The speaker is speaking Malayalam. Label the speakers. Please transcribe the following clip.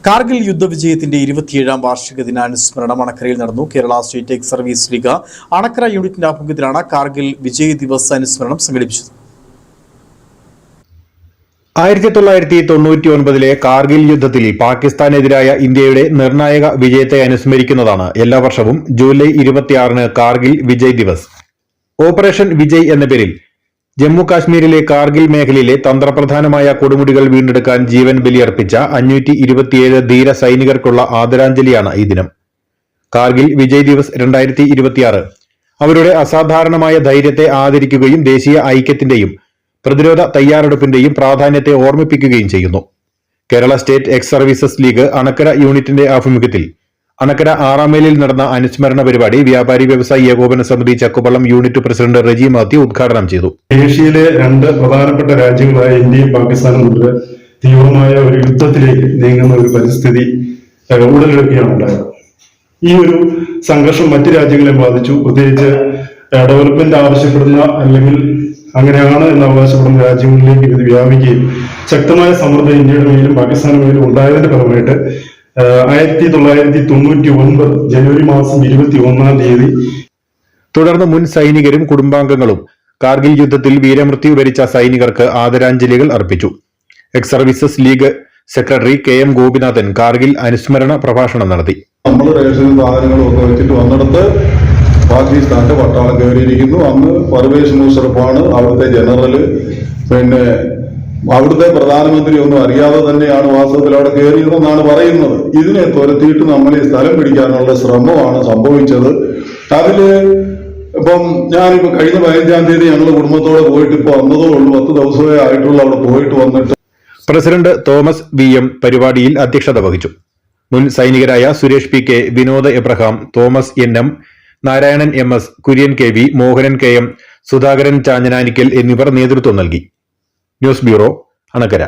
Speaker 1: കാർഗിൽ യുദ്ധവിജയത്തിന്റെ 27ാം വാർഷിക ദിനാനുസ്മരണം അണക്കരയിൽ നടന്നു. Kerala state ex service league Anakkara യൂണിറ്റിന്റെ ആഭിമുഖ്യത്തിലാണ് കാർഗിൽ വിജയ് ദിവസ് അനുസ്മരണം സംഘടിപ്പിച്ചത്.
Speaker 2: 1999 കാർഗിൽ യുദ്ധത്തിൽ പാകിസ്ഥാനെതിരായ ഇന്ത്യയുടെ നിർണായക വിജയത്തെ അനുസ്മരിക്കുന്നതാണ് എല്ലാ വർഷവും ജൂലൈ 26-ന് കാർഗിൽ വിജയ് ദിവസ്. ഓപ്പറേഷൻ വിജയ് എന്ന പേരിൽ ജമ്മു കാശ്മീരിലെ കാർഗിൽ മേഖലയിലെ തന്ത്രപ്രധാനമായ കൊടുമുടികൾ വീണ്ടെടുക്കാൻ ജീവൻ ബലിയർപ്പിച്ച 527 ധീര സൈനികർക്കുള്ള ആദരാഞ്ജലിയാണ് ഈ ദിനം. കാർഗിൽ വിജയ് ദിവസ് 2026 അവരുടെ അസാധാരണമായ ധൈര്യത്തെ ആദരിക്കുകയും ദേശീയ ഐക്യത്തിന്റെയും പ്രതിരോധ തയ്യാറെടുപ്പിന്റെയും പ്രാധാന്യത്തെ ഓർമ്മിപ്പിക്കുകയും ചെയ്യുന്നു. Kerala state X services league Anakkara യൂണിറ്റിന്റെ ആഭിമുഖ്യത്തിൽ അണക്കര 6-ാം മൈലിൽ നടന്ന അനുസ്മരണ പരിപാടി വ്യാപാരി വ്യവസായി ഏകോപന സമിതി ചക്കുപള്ളം യൂണിറ്റ് പ്രസിഡന്റ് റെജി മാത്യു ഉദ്ഘാടനം ചെയ്തു.
Speaker 3: ഏഷ്യയിലെ രണ്ട് പ്രധാനപ്പെട്ട രാജ്യങ്ങളായ ഇന്ത്യയും പാകിസ്ഥാനും തമ്മിൽ തീവ്രമായ ഒരു യുദ്ധത്തിലേക്ക് നീങ്ങുന്ന ഒരു പരിസ്ഥിതി ഉടലെടുക്കുകയാണ് ഉണ്ടായത്. ഈ ഒരു സംഘർഷം മറ്റു രാജ്യങ്ങളെ ബാധിച്ചു. പ്രത്യേകിച്ച് ഡെവലപ്മെന്റ് ആവശ്യപ്പെടുന്ന അല്ലെങ്കിൽ അങ്ങനെയാണ് എന്ന് അവകാശപ്പെടുന്ന രാജ്യങ്ങളിലേക്ക് ഇത് വ്യാപിക്കുകയും ശക്തമായ സമ്മർദ്ദം ഇന്ത്യയുടെ മേലും പാകിസ്ഥാന് മേലും ഉണ്ടായതിന്റെ ഫലമായിട്ട് 1999 ജനുവരി മാസം 21-ാം തീയതി
Speaker 2: തുടർന്ന് മുൻ സൈനികരും കുടുംബാംഗങ്ങളും കാർഗിൽ യുദ്ധത്തിൽ വീരമൃത്യു വരിച്ച സൈനികർക്ക് ആദരാഞ്ജലികൾ അർപ്പിച്ചു. X services league secretary KM Gopinathan Kargil അനുസ്മരണ പ്രഭാഷണം നടത്തി.
Speaker 4: നമ്മൾ റേഷൻ സാധനങ്ങളും ഒക്കെ വെച്ചിട്ട് വന്നിടത്ത് പാകിസ്ഥാന്റെ പട്ടാളം കയറിയിരിക്കുന്നു. അന്ന് പർവേസ് മുഷറഫാണ് അവിടുത്തെ ജനറല്. പിന്നെ അവിടുത്തെ പ്രധാനമന്ത്രി ഒന്നും അറിയാതെ തന്നെയാണ് വാസ്തവത്തിൽ അവിടെ കയറിയതെന്നാണ് പറയുന്നത്. ഇതിനെ തുരത്തിയിട്ട് നമ്മൾ ഈ സ്ഥലം പിടിക്കാനുള്ള ശ്രമമാണ് സംഭവിച്ചത്. അതില് ഇപ്പം ഞാനിപ്പോ കഴിഞ്ഞ 15-ാം തീയതി ഞങ്ങൾ കുടുംബത്തോടെ പോയിട്ട് ഇപ്പൊ വന്നതേ ഉള്ളൂ. 10 ദിവസമേ ആയിട്ടുള്ള അവിടെ പോയിട്ട് വന്നിട്ട്.
Speaker 2: പ്രസിഡന്റ് തോമസ് VM പരിപാടിയിൽ അധ്യക്ഷത വഹിച്ചു. മുൻ സൈനികരായ Suresh PK, Vinod Abraham, Thomas NM, Narayanan MS, Kurian KV, Mohanan KM, Sudhakaran Chanjananickal എന്നിവർ നേതൃത്വം നൽകി. News bureau, Anakkara.